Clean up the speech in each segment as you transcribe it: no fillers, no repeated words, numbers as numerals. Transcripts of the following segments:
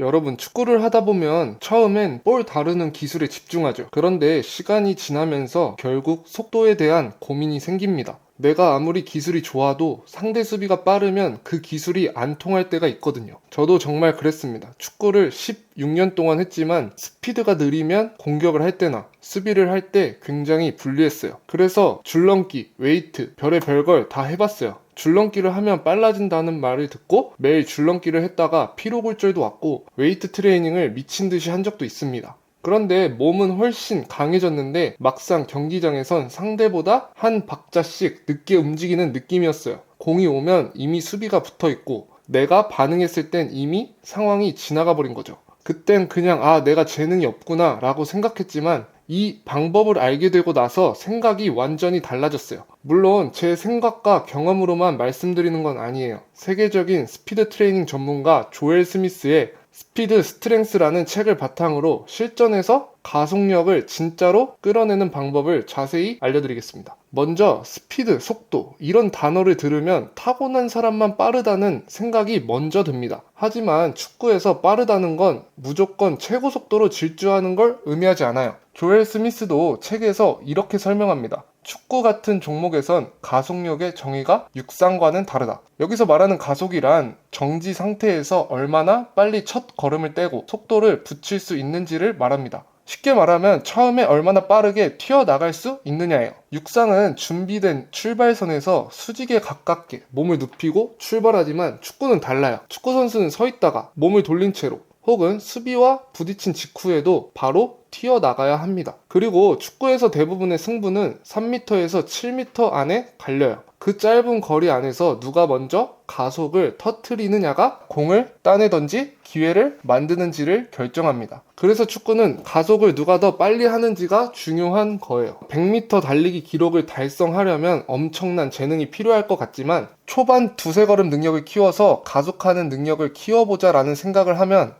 여러분, 축구를 하다 보면 처음엔 볼 다루는 기술에 집중하죠. 그런데 시간이 지나면서 결국 속도에 대한 고민이 생깁니다. 내가 아무리 기술이 좋아도 상대 수비가 빠르면 그 기술이 안 통할 때가 있거든요. 저도 정말 그랬습니다. 축구를 16년 동안 했지만 스피드가 느리면 공격을 할 때나 수비를 할 때 굉장히 불리했어요. 그래서 줄넘기, 웨이트, 별의 별걸 다 해봤어요. 줄넘기를 하면 빨라진다는 말을 듣고 매일 줄넘기를 했다가 피로골절도 왔고 웨이트 트레이닝을 미친 듯이 한 적도 있습니다. 그런데 몸은 훨씬 강해졌는데 막상 경기장에선 상대보다 한 박자씩 늦게 움직이는 느낌이었어요. 공이 오면 이미 수비가 붙어 있고 내가 반응했을 땐 이미 상황이 지나가 버린 거죠. 그땐 그냥 내가 재능이 없구나 라고 생각했지만 이 방법을 알게 되고 나서 생각이 완전히 달라졌어요. 물론 제 생각과 경험으로만 말씀드리는 건 아니에요. 세계적인 스피드 트레이닝 전문가 조엘 스미스의 스피드 스트렝스라는 책을 바탕으로 실전에서 가속력을 진짜로 끌어내는 방법을 자세히 알려드리겠습니다. 먼저 스피드, 속도 이런 단어를 들으면 타고난 사람만 빠르다는 생각이 먼저 듭니다. 하지만 축구에서 빠르다는 건 무조건 최고 속도로 질주하는 걸 의미하지 않아요. 조엘 스미스도 책에서 이렇게 설명합니다. 축구 같은 종목에선 가속력의 정의가 육상과는 다르다. 여기서 말하는 가속이란 정지 상태에서 얼마나 빨리 첫 걸음을 떼고 속도를 붙일 수 있는지를 말합니다. 쉽게 말하면 처음에 얼마나 빠르게 튀어나갈 수 있느냐예요. 육상은 준비된 출발선에서 수직에 가깝게 몸을 눕히고 출발하지만 축구는 달라요. 축구 선수는 서 있다가 몸을 돌린 채로 혹은 수비와 부딪힌 직후에도 바로 튀어나가야 합니다. 그리고 축구에서 대부분의 승부는 3m에서 7m 안에 갈려요. 그 짧은 거리 안에서 누가 먼저 가속을 터트리느냐가 공을 따내던지 기회를 만드는지를 결정합니다. 그래서 축구는 가속을 누가 더 빨리 하는지가 중요한 거예요. 100m 달리기 기록을 달성하려면 엄청난 재능이 필요할 것 같지만 초반 두세 걸음 능력을 키워서 가속하는 능력을 키워보자 라는 생각을 하면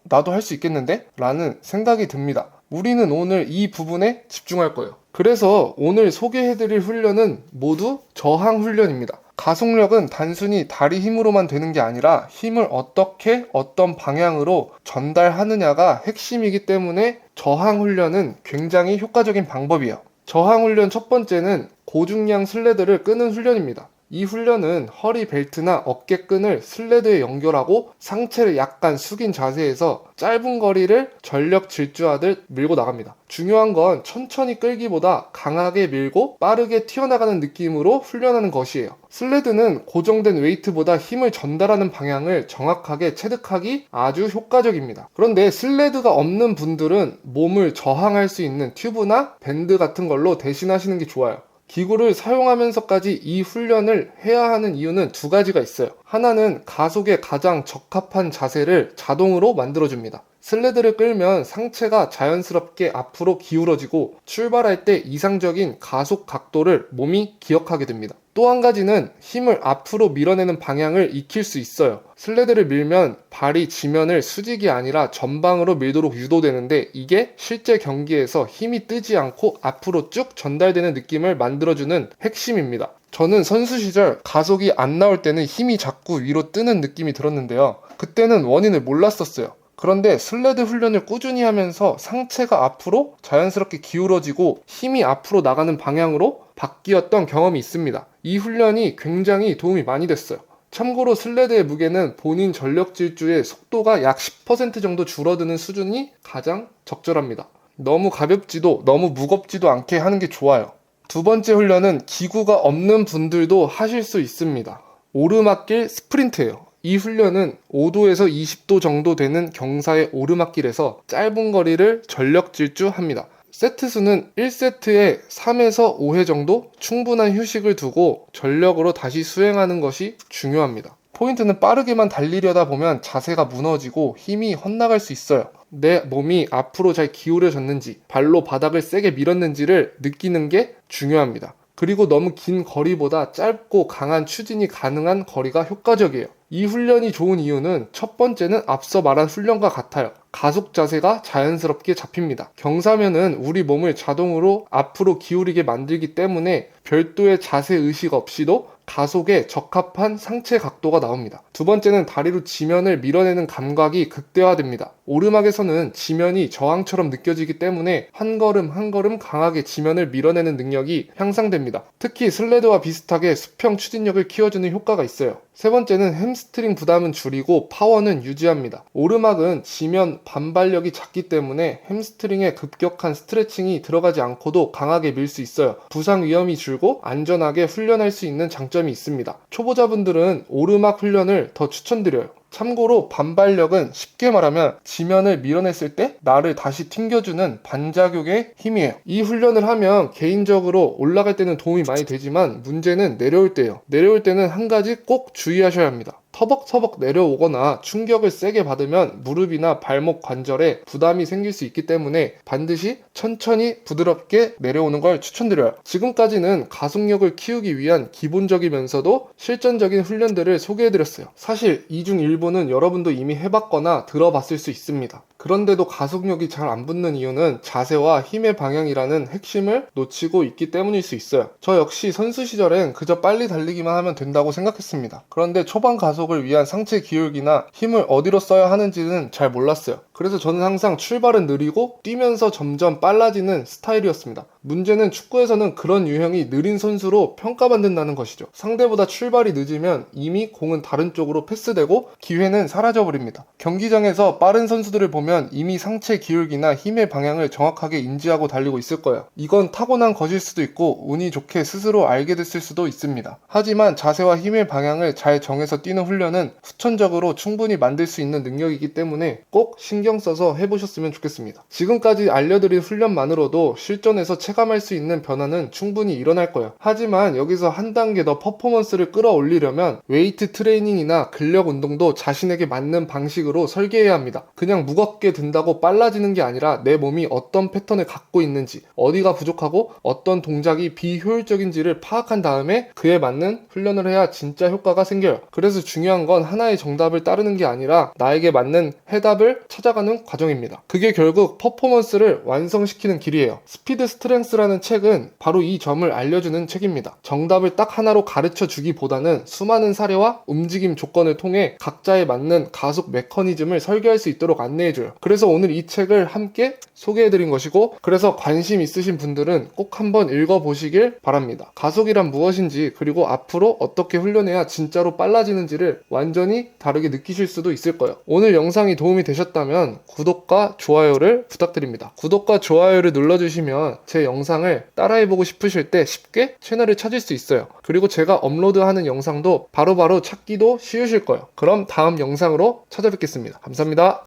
나도 할 수 있겠는데? 라는 생각이 듭니다. 우리는 오늘 이 부분에 집중할 거예요. 그래서 오늘 소개해드릴 훈련은 모두 저항 훈련입니다. 가속력은 단순히 다리 힘으로만 되는 게 아니라 힘을 어떻게 어떤 방향으로 전달하느냐가 핵심이기 때문에 저항 훈련은 굉장히 효과적인 방법이에요. 저항 훈련 첫 번째는 고중량 슬레드를 끄는 훈련입니다. 이 훈련은 허리 벨트나 어깨끈을 슬레드에 연결하고 상체를 약간 숙인 자세에서 짧은 거리를 전력 질주하듯 밀고 나갑니다. 중요한 건 천천히 끌기보다 강하게 밀고 빠르게 튀어나가는 느낌으로 훈련하는 것이에요. 슬레드는 고정된 웨이트보다 힘을 전달하는 방향을 정확하게 체득하기 아주 효과적입니다. 그런데 슬레드가 없는 분들은 몸을 저항할 수 있는 튜브나 밴드 같은 걸로 대신하시는 게 좋아요. 기구를 사용하면서까지 이 훈련을 해야 하는 이유는 두 가지가 있어요. 하나는 가속에 가장 적합한 자세를 자동으로 만들어줍니다. 슬레드를 끌면 상체가 자연스럽게 앞으로 기울어지고 출발할 때 이상적인 가속 각도를 몸이 기억하게 됩니다. 또 한 가지는 힘을 앞으로 밀어내는 방향을 익힐 수 있어요. 슬레드를 밀면 발이 지면을 수직이 아니라 전방으로 밀도록 유도되는데 이게 실제 경기에서 힘이 뜨지 않고 앞으로 쭉 전달되는 느낌을 만들어주는 핵심입니다. 저는 선수 시절 가속이 안 나올 때는 힘이 자꾸 위로 뜨는 느낌이 들었는데요. 그때는 원인을 몰랐었어요. 그런데 슬레드 훈련을 꾸준히 하면서 상체가 앞으로 자연스럽게 기울어지고 힘이 앞으로 나가는 방향으로 바뀌었던 경험이 있습니다. 이 훈련이 굉장히 도움이 많이 됐어요. 참고로 슬레드의 무게는 본인 전력 질주의 속도가 약 10% 정도 줄어드는 수준이 가장 적절합니다. 너무 가볍지도 너무 무겁지도 않게 하는 게 좋아요. 두 번째 훈련은 기구가 없는 분들도 하실 수 있습니다. 오르막길 스프린트예요. 이 훈련은 5도에서 20도 정도 되는 경사의 오르막길에서 짧은 거리를 전력 질주합니다. 세트 수는 1세트에 3에서 5회 정도 충분한 휴식을 두고 전력으로 다시 수행하는 것이 중요합니다. 포인트는 빠르게만 달리려다 보면 자세가 무너지고 힘이 헛나갈 수 있어요. 내 몸이 앞으로 잘 기울여졌는지 발로 바닥을 세게 밀었는지를 느끼는 게 중요합니다. 그리고 너무 긴 거리보다 짧고 강한 추진이 가능한 거리가 효과적이에요. 이 훈련이 좋은 이유는 첫 번째는 앞서 말한 훈련과 같아요. 가속 자세가 자연스럽게 잡힙니다. 경사면은 우리 몸을 자동으로 앞으로 기울이게 만들기 때문에 별도의 자세 의식 없이도 가속에 적합한 상체 각도가 나옵니다. 두 번째는 다리로 지면을 밀어내는 감각이 극대화됩니다. 오르막에서는 지면이 저항처럼 느껴지기 때문에 한 걸음 한 걸음 강하게 지면을 밀어내는 능력이 향상됩니다. 특히 슬레드와 비슷하게 수평 추진력을 키워주는 효과가 있어요. 세 번째는 햄스트링 부담은 줄이고 파워는 유지합니다. 오르막은 지면 반발력이 작기 때문에 햄스트링에 급격한 스트레칭이 들어가지 않고도 강하게 밀 수 있어요. 부상 위험이 줄고 안전하게 훈련할 수 있는 장점이 있습니다. 초보자분들은 오르막 훈련을 더 추천드려요. 참고로 반발력은 쉽게 말하면 지면을 밀어냈을 때 나를 다시 튕겨주는 반작용의 힘이에요. 이 훈련을 하면 개인적으로 올라갈 때는 도움이 많이 되지만 문제는 내려올 때예요. 내려올 때는 한 가지 꼭 주의하셔야 합니다. 터벅터벅 내려오거나 충격을 세게 받으면 무릎이나 발목 관절에 부담이 생길 수 있기 때문에 반드시 천천히 부드럽게 내려오는 걸 추천드려요. 지금까지는 가속력을 키우기 위한 기본적이면서도 실전적인 훈련들을 소개해드렸어요. 사실 이중 일부는 여러분도 이미 해봤거나 들어봤을 수 있습니다. 그런데도 가속력이 잘 안 붙는 이유는 자세와 힘의 방향이라는 핵심을 놓치고 있기 때문일 수 있어요. 저 역시 선수 시절엔 그저 빨리 달리기만 하면 된다고 생각했습니다. 그런데 초반 가속을 위한 상체 기울기나 힘을 어디로 써야 하는지는 잘 몰랐어요. 그래서 저는 항상 출발은 느리고 뛰면서 점점 빨라지는 스타일이었습니다. 문제는 축구에서는 그런 유형이 느린 선수로 평가받는다는 것이죠. 상대보다 출발이 늦으면 이미 공은 다른 쪽으로 패스되고 기회는 사라져버립니다. 경기장에서 빠른 선수들을 보면 이미 상체 기울기나 힘의 방향을 정확하게 인지하고 달리고 있을 거예요. 이건 타고난 것일 수도 있고 운이 좋게 스스로 알게 됐을 수도 있습니다. 하지만 자세와 힘의 방향을 잘 정해서 뛰는 훈련은 후천적으로 충분히 만들 수 있는 능력이기 때문에 꼭 신경 써서 해보셨으면 좋겠습니다. 지금까지 알려드린 훈련만으로도 실전에서 체감할 수 있는 변화는 충분히 일어날 거예요. 하지만 여기서 한 단계 더 퍼포먼스를 끌어올리려면 웨이트 트레이닝이나 근력 운동도 자신에게 맞는 방식으로 설계해야 합니다. 그냥 무겁게 든다고 빨라지는 게 아니라 내 몸이 어떤 패턴을 갖고 있는지, 어디가 부족하고 어떤 동작이 비효율적인지를 파악한 다음에 그에 맞는 훈련을 해야 진짜 효과가 생겨요. 그래서 중요한 건 하나의 정답을 따르는 게 아니라 나에게 맞는 해답을 찾아가는 과정입니다. 그게 결국 퍼포먼스를 완성시키는 길이에요. 스피드 스트렝스라는 책은 바로 이 점을 알려주는 책입니다. 정답을 딱 하나로 가르쳐 주기보다는 수많은 사례와 움직임 조건을 통해 각자에 맞는 가속 메커니즘을 설계할 수 있도록 안내해줘요. 그래서 오늘 이 책을 함께 소개해드린 것이고, 그래서 관심 있으신 분들은 꼭 한번 읽어보시길 바랍니다. 가속이란 무엇인지, 그리고 앞으로 어떻게 훈련해야 진짜로 빨라지는지를 완전히 다르게 느끼실 수도 있을 거예요. 오늘 영상이 도움이 되셨다면 구독과 좋아요를 부탁드립니다. 구독과 좋아요를 눌러주시면 제 영상을 따라해보고 싶으실 때 쉽게 채널을 찾을 수 있어요. 그리고 제가 업로드하는 영상도 바로바로 찾기도 쉬우실 거예요. 그럼 다음 영상으로 찾아뵙겠습니다. 감사합니다.